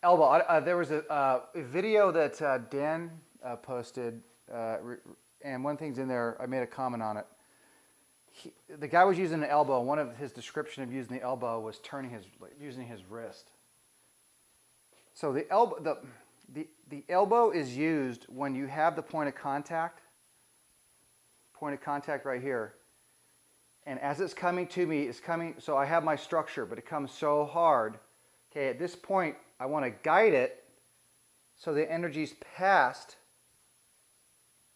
Elbow. There was a video that Dan posted, and one thing's in there. I made a comment on it. The guy was using the elbow. One of his description of using the elbow was using his wrist. So the elbow is used when you have the point of contact right here. And as it's coming to me, it's coming, so I have my structure, but it comes so hard. Okay, at this point, I want to guide it so the energy's passed,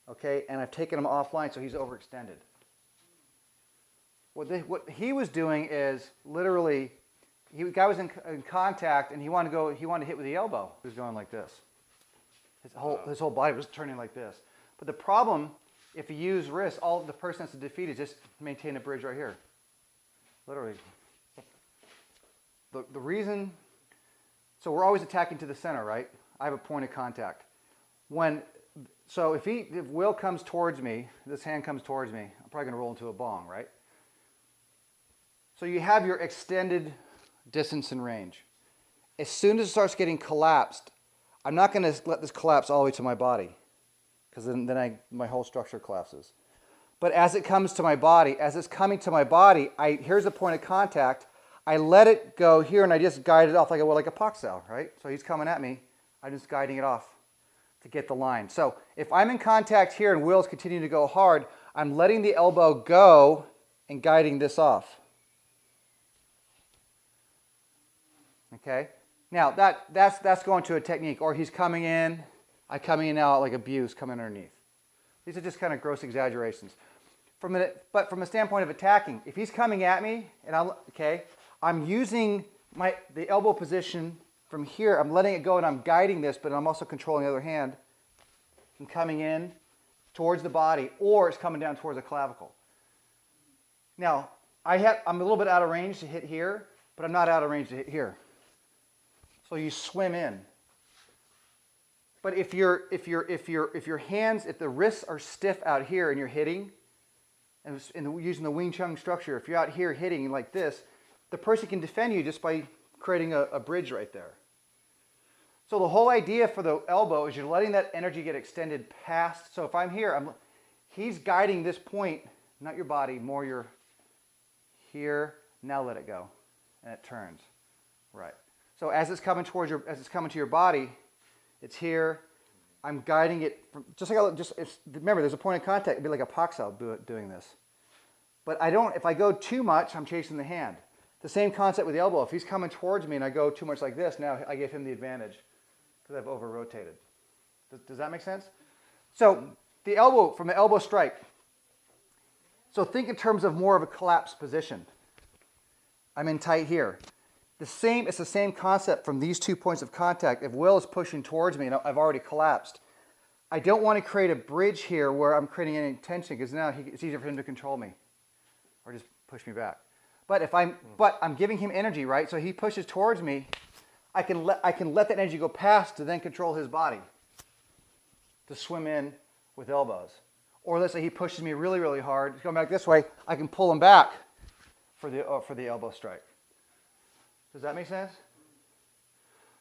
okay, and I've taken him offline, so he's overextended. What he was doing is literally, the guy was in contact, and he wanted to hit with the elbow. He was going like this. His whole body was turning like this. But the problem, if you use wrist, all the person has to defeat is just maintain a bridge right here. Literally. The reason, so we're always attacking to the center, right? I have a point of contact. So if Will comes towards me, this hand comes towards me, I'm probably going to roll into a bong, right? So you have your extended distance and range. As soon as it starts getting collapsed, I'm not going to let this collapse all the way to my body, because then my whole structure collapses. But as it comes to my body, as it's coming to my body, here's a point of contact. I let it go here, and I just guide it off like a Pak-Sao, right? So he's coming at me. I'm just guiding it off to get the line. So if I'm in contact here and Will's continuing to go hard, I'm letting the elbow go and guiding this off. Okay? Now, that's going to a technique. Or he's coming in. I'm coming in now like abuse coming underneath. These are just kind of gross exaggerations. But from a standpoint of attacking, if he's coming at me, and I'm using the elbow position from here. I'm letting it go and I'm guiding this, but I'm also controlling the other hand. I'm coming in towards the body, or it's coming down towards the clavicle. Now, I'm a little bit out of range to hit here, but I'm not out of range to hit here. So you swim in. But if the wrists are stiff out here and you're hitting, and using the Wing Chun structure, if you're out here hitting like this, the person can defend you just by creating a bridge right there. So the whole idea for the elbow is you're letting that energy get extended past. So if I'm here, he's guiding this point, not your body, more your here. Now let it go, and it turns, right. So as it's coming to your body, it's here. I'm guiding it from, remember, there's a point of contact. It'd be like a Pak-Sao doing this. But if I go too much, I'm chasing the hand. The same concept with the elbow. If he's coming towards me and I go too much like this, now I give him the advantage because I've over-rotated. Does that make sense? So the elbow, from the elbow strike. So think in terms of more of a collapsed position. I'm in tight here. It's the same concept from these 2 points of contact. If Will is pushing towards me and I've already collapsed, I don't want to create a bridge here where I'm creating any tension, because now it's easier for him to control me or just push me back. But I'm giving him energy, right? So he pushes towards me. I can let that energy go past to then control his body to swim in with elbows. Or let's say he pushes me really, really hard. He's going back this way. I can pull him back for the elbow strike. Does that make sense?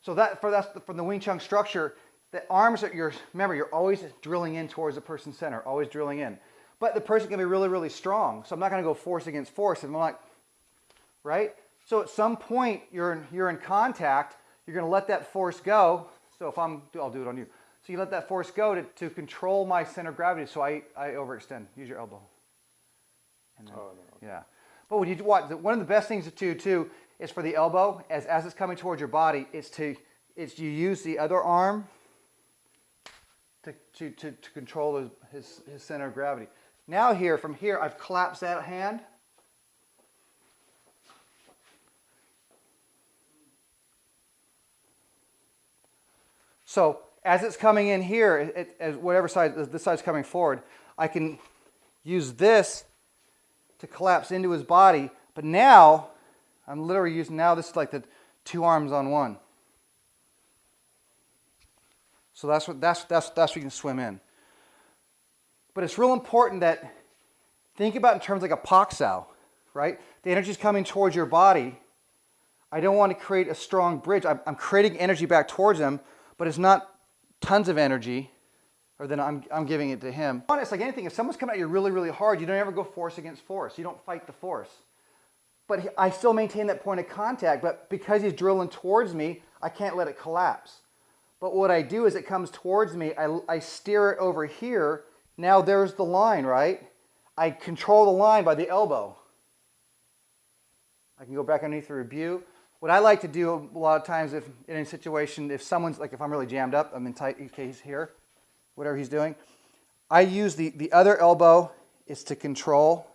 So that's from the Wing Chun structure. The arms remember, you're always drilling in towards the person's center, always drilling in. But the person can be really, really strong. So I'm not going to go force against force. And I'm like, right? So at some point you're in contact. You're going to let that force go. So I'll do it on you. So you let that force go to control my center of gravity. So I overextend. Use your elbow. And then, yeah. But one of the best things to do too is for the elbow, as it's coming towards your body, you use the other arm to control his center of gravity. Now from here, I've collapsed that hand. So as it's coming in here, as whatever side, this side's coming forward, I can use this to collapse into his body. But now, I'm literally using, this is like the 2 arms on one. So that's where you can swim in. But it's real important that, think about in terms like a Pak-Sao, right? The energy is coming towards your body. I don't want to create a strong bridge. I'm creating energy back towards him, but it's not tons of energy, or then I'm giving it to him. It's like anything. If someone's coming at you really, really hard, you don't ever go force against force. You don't fight the force. But I still maintain that point of contact, but because he's drilling towards me, I can't let it collapse. But what I do is it comes towards me, I steer it over here. Now there's the line, right? I control the line by the elbow. I can go back underneath the review. What I like to do a lot of times, if in a situation, if someone's, like if I'm really jammed up, I'm in tight, okay, he's here, whatever he's doing, I use the other elbow is to control,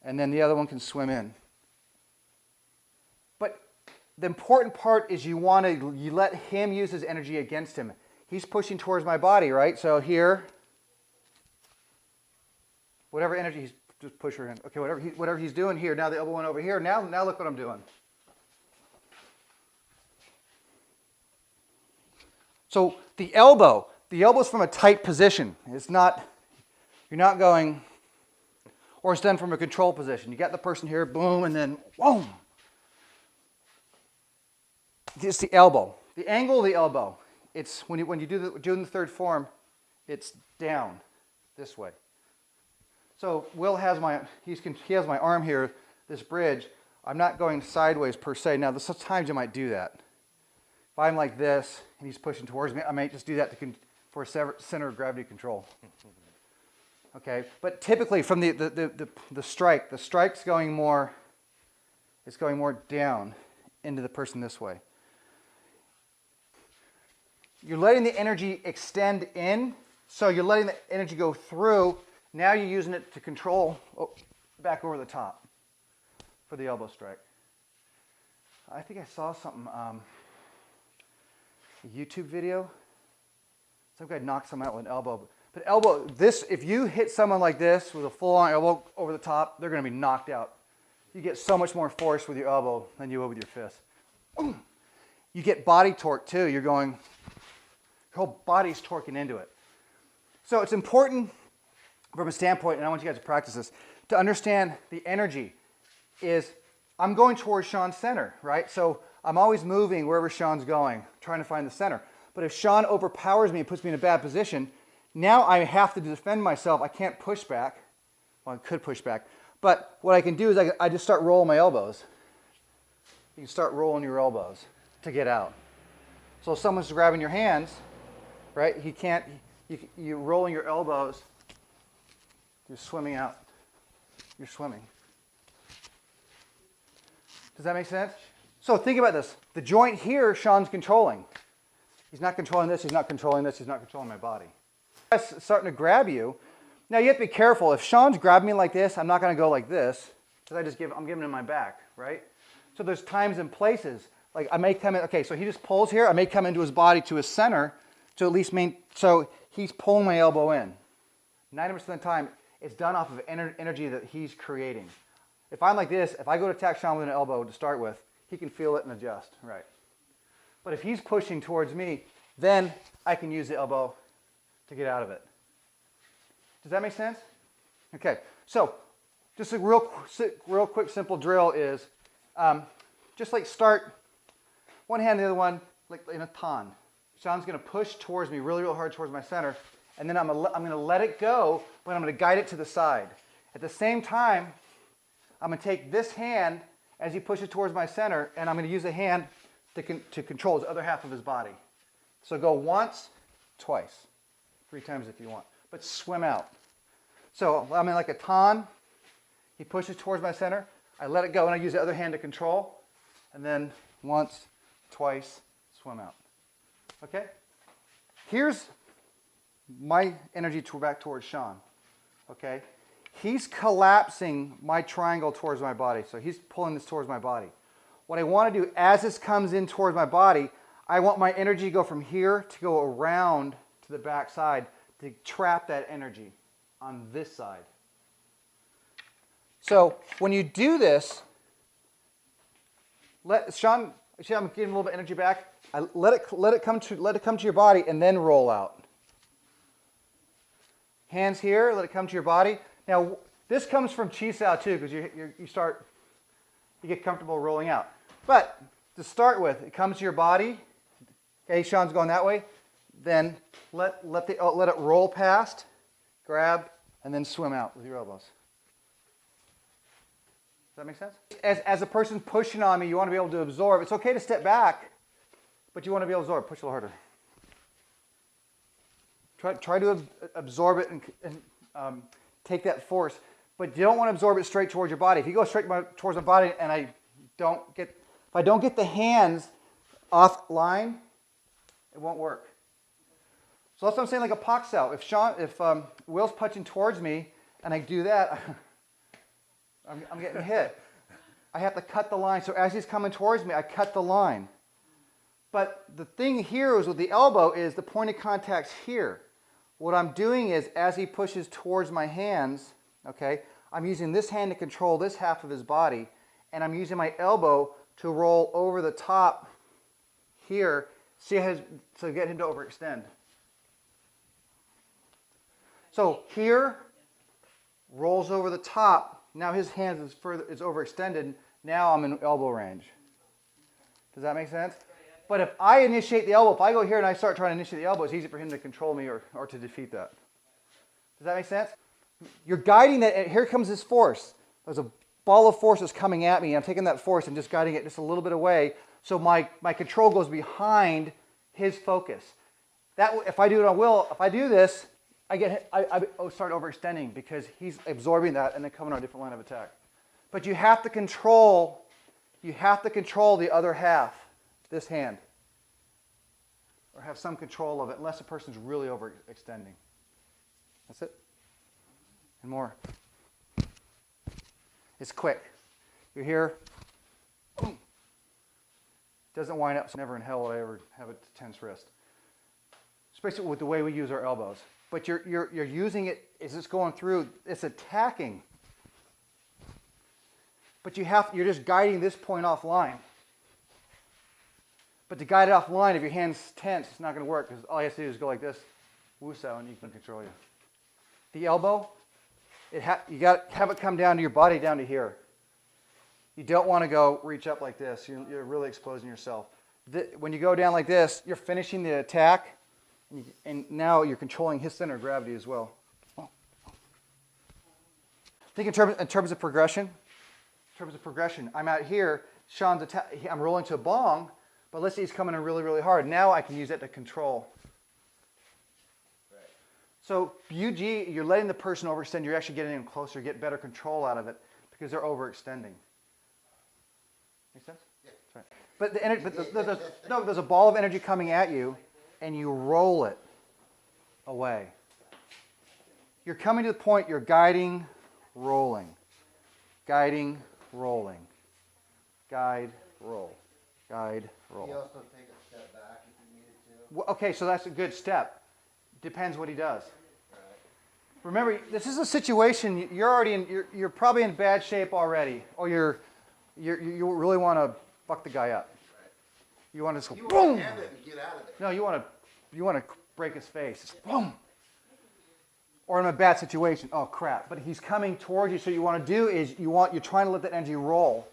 and then the other one can swim in. But the important part is you let him use his energy against him. He's pushing towards my body, right? So here, whatever energy he's just push her in. Okay, whatever he's doing here. Now the elbow went over here. Now look what I'm doing. So the elbow's from a tight position. It's not, you're not going, or it's done from a control position. You got the person here, boom, and then boom. It's the elbow. The angle of the elbow. It's when you doing the third form, it's down this way. So Will has he has my arm here, this bridge. I'm not going sideways per se. Now, sometimes you might do that. If I'm like this and he's pushing towards me, I might just do that for center of gravity control. Okay, but typically from the strike's going more. It's going more down into the person this way. You're letting the energy extend in, so you're letting the energy go through. Now you're using it to control back over the top for the elbow strike. I think I saw something, a YouTube video. Some guy knocked someone out with an elbow. But if you hit someone like this with a full-on elbow over the top, they're going to be knocked out. You get so much more force with your elbow than you will with your fist. You get body torque too. Your whole body's torquing into it. So it's important from a standpoint, and I want you guys to practice this, to understand the energy is I'm going towards Sean's center, right? So I'm always moving wherever Sean's going, trying to find the center. But if Sean overpowers me and puts me in a bad position, now I have to defend myself. I can't push back. Well, I could push back. But what I can do is I just start rolling my elbows. You can start rolling your elbows to get out. So if someone's grabbing your hands, right, you're rolling your elbows. You're swimming out. You're swimming. Does that make sense? So think about this. The joint here, Sean's controlling. He's not controlling this. He's not controlling this. He's not controlling my body. It's starting to grab you. Now you have to be careful. If Sean's grabbing me like this, I'm not going to go like this because I'm giving him my back, right? So there's times and places. Like I may come in. Okay, so he just pulls here. I may come into his body to his center to at least so he's pulling my elbow in. 90% of the time, it's done off of energy that he's creating. If I'm like this, if I go to attack Sean with an elbow to start with, he can feel it and adjust, right? But if he's pushing towards me, then I can use the elbow to get out of it. Does that make sense? Okay, so just a real quick, simple drill is just like start one hand, the other one, like in a tan. Sean's going to push towards me really, really hard towards my center. And then I'm going to let it go, but I'm going to guide it to the side. At the same time, I'm going to take this hand as he pushes towards my center, and I'm going to use the hand to control his other half of his body. So go once, twice, 3 times if you want, but swim out. So I'm in like a tan. He pushes towards my center. I let it go, and I use the other hand to control. And then once, twice, swim out. Okay? Here's my energy back towards Sean, okay? He's collapsing my triangle towards my body, so he's pulling this towards my body. What I want to do as this comes in towards my body, I want my energy to go from here to go around to the back side to trap that energy on this side. So when you do this, Sean, I'm getting a little bit of energy back. Let it come to your body and then roll out. Hands here, let it come to your body. Now, this comes from Chi Sao too, because you get comfortable rolling out. But to start with, it comes to your body. Okay, Sean's going that way. Then let it roll past, grab, and then swim out with your elbows. Does that make sense? As a person pushing on me, you want to be able to absorb. It's okay to step back, but you want to be able to absorb. Push a little harder. Try to absorb it and take that force, but you don't want to absorb it straight towards your body. If you go straight towards my body and if I don't get the hands off line, it won't work. So that's what I'm saying, like a Pak-Sao. If Will's punching towards me and I do that, I'm getting hit. I have to cut the line. So as he's coming towards me, I cut the line. But the thing here is with the elbow is the point of contact's here. What I'm doing is as he pushes towards my hands, okay, I'm using this hand to control this half of his body, and I'm using my elbow to roll over the top here, so get him to overextend. So here, rolls over the top. Now his hands is overextended. Now I'm in elbow range. Does that make sense? But if I initiate the elbow, if I go here and I start trying to initiate the elbow, it's easy for him to control me or to defeat that. Does that make sense? You're guiding that, and here comes this force. There's a ball of force that's coming at me. I'm taking that force and just guiding it just a little bit away. So my control goes behind his focus. If I do it on Will, if I do this, I start overextending because he's absorbing that and then coming on a different line of attack. But you have to control the other half, this hand, or have some control of it, unless the person's really overextending. That's it. And more. It's quick. You're here. Boom. Doesn't wind up. So never in hell will I ever have a tense wrist. Especially with the way we use our elbows. But you're using it as it's going through. It's attacking. But you're just guiding this point offline. But to guide it offline, if your hand's tense, it's not going to work because all you have to do is go like this, Wu-Sao, and you can control you. The elbow, you got to have it come down to your body, down to here. You don't want to go reach up like this. You're really exposing yourself. When you go down like this, you're finishing the attack, and now you're controlling his center of gravity as well. Think in terms of progression. In terms of progression, I'm out here. Sean's I'm rolling to a bong, but let's say he's coming in really, really hard. Now I can use that to control. Right. So BUG, you're letting the person overextend. You're actually getting them closer, get better control out of it because they're overextending. Make sense? Yeah. Right. But there's a ball of energy coming at you, and you roll it away. You're coming to the point. You're guiding, rolling, guiding, rolling, guide, roll, guide, roll. You also take a step back if you needed to. Well, okay, so that's a good step. Depends what he does. Right. Remember, this is a situation you're probably in bad shape already, or you really want to fuck the guy up. Right. You want to just go You boom. want to hand it and get out of there. No, you want to break his face. Just boom. Or in a bad situation, oh crap! But he's coming towards you, so you want to do is you're trying to let that energy roll.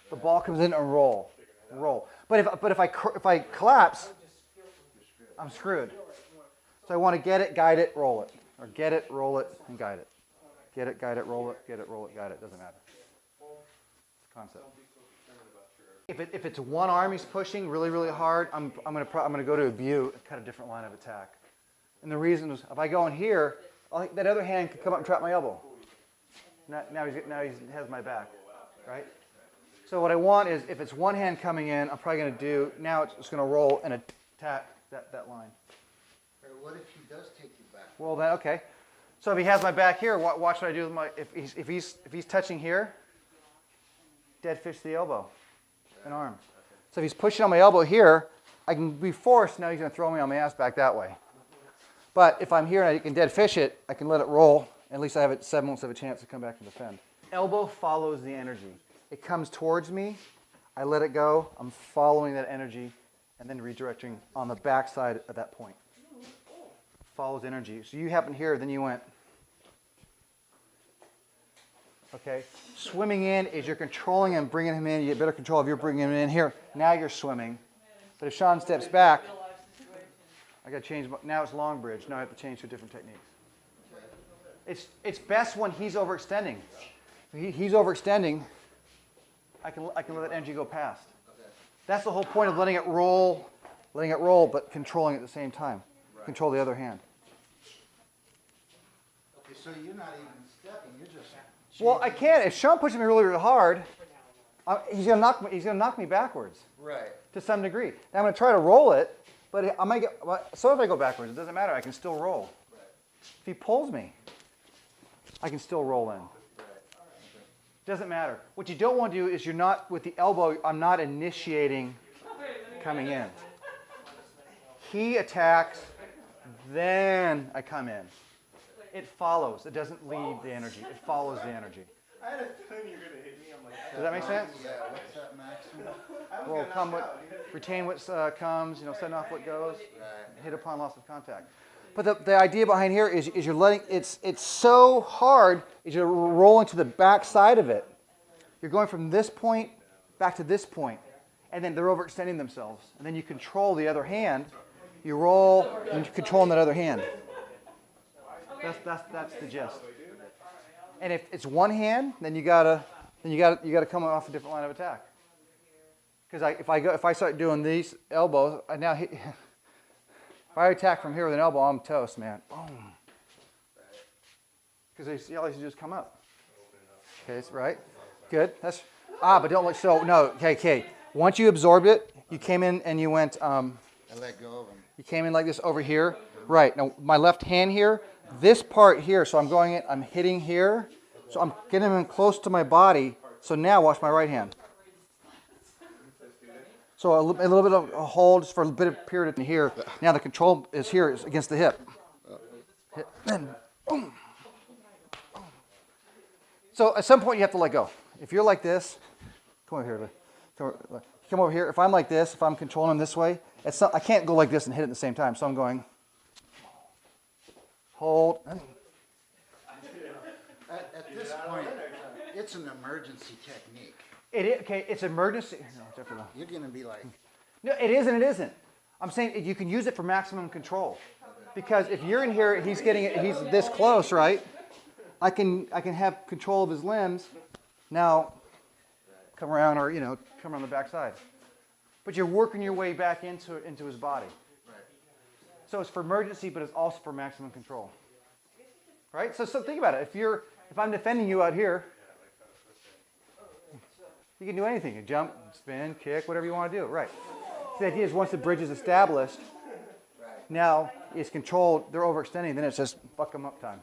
The ball comes in and roll. But if I collapse, I'm screwed. So I want to get it, guide it, roll it, or get it, roll it, and guide it. Get it, guide it, roll it, get it, roll it, guide it. Doesn't matter. It's a concept. If it's one arm he's pushing really, really hard, I'm gonna go to a view, cut a different line of attack. And the reason is if I go in here, that other hand could come up and trap my elbow. Now he has my back, right? So what I want is, if it's one hand coming in, I'm probably going to do, now it's going to roll and attack that line. Or what if he does take you back? Well then, okay. So if he has my back here, watch what I do with my, if he's touching here, dead fish the elbow, an arm. So if he's pushing on my elbow here, I can be forced, now he's going to throw me on my ass back that way. But if I'm here and I can dead fish it, I can let it roll. At least I have 7 months of a chance to come back and defend. Elbow follows the energy. It comes towards me. I let it go. I'm following that energy and then redirecting on the back side at that point. Follows energy. So you happened here, then you went. Okay? Swimming in is you're controlling him, bringing him in. You get better control if you're bringing him in here. Now you're swimming. But if Sean steps back, I got to change. Now it's long bridge. Now I have to change to a different technique. It's best when he's overextending. He's overextending. I can let that energy go past. That's the whole point of letting it roll, but controlling at the same time. Control the other hand. Okay, so you're not even stepping, you're just. Well, I can't. If Sean pushes me really, really hard, he's gonna knock me. He's gonna knock me backwards. Right. To some degree. Now I'm gonna try to roll it, but I might get. So if I go backwards, it doesn't matter. I can still roll. Right. If he pulls me, I can still roll in. Right. Doesn't matter. What you don't want to do is you're not with the elbow. I'm not initiating coming in. He attacks, then I come in. It follows. It doesn't lead the energy. It follows the energy. I had a feeling you were going to hit me. I'm like, Does that make sense? Yeah, what's that maximum? I was Well, going to come knock what, out. retain what comes. Send off what goes. Right. Hit upon loss of contact. But the idea behind here is you're letting it's so hard is you're rolling to the back side of it. You're going from this point back to this point, and then they're overextending themselves. And then you control the other hand. You roll and you control that other hand. That's the gist. And if it's one hand, then you gotta come off a different line of attack. Because if I start doing these elbows, I now hit. If I attack from here with an elbow, I'm toast, man. Boom. Because all you do is come up. Okay, that's right. Good. But don't look so. No. Okay. Once you absorbed it, you came in and you went. I let go of him. You came in like this over here. Right. Now my left hand here, this part here. So I'm going in. I'm hitting here. So I'm getting him close to my body. So now watch my right hand. So a little bit of a hold just for a bit of period in here. Now the control is here, is against the hip. Hit, then boom. So at some point you have to let go. If you're like this, come over here. Come over here. If I'm like this, if I'm controlling him this way, I can't go like this and hit it at the same time. So I'm going hold. At this point, it's an emergency technique. It's emergency. No, it's after that. You're going to be like, No, it is and it isn't. I'm saying you can use it for maximum control. Because if you're in here, he's this close, right? I can have control of his limbs. Now, come around come around the backside. But you're working your way back into his body. So it's for emergency, but it's also for maximum control. Right? So think about it. If I'm defending you out here, you can do anything. You jump, spin, kick, whatever you want to do. Right. So the idea is once the bridge is established, now it's controlled, they're overextending, then it's just fuck them up time.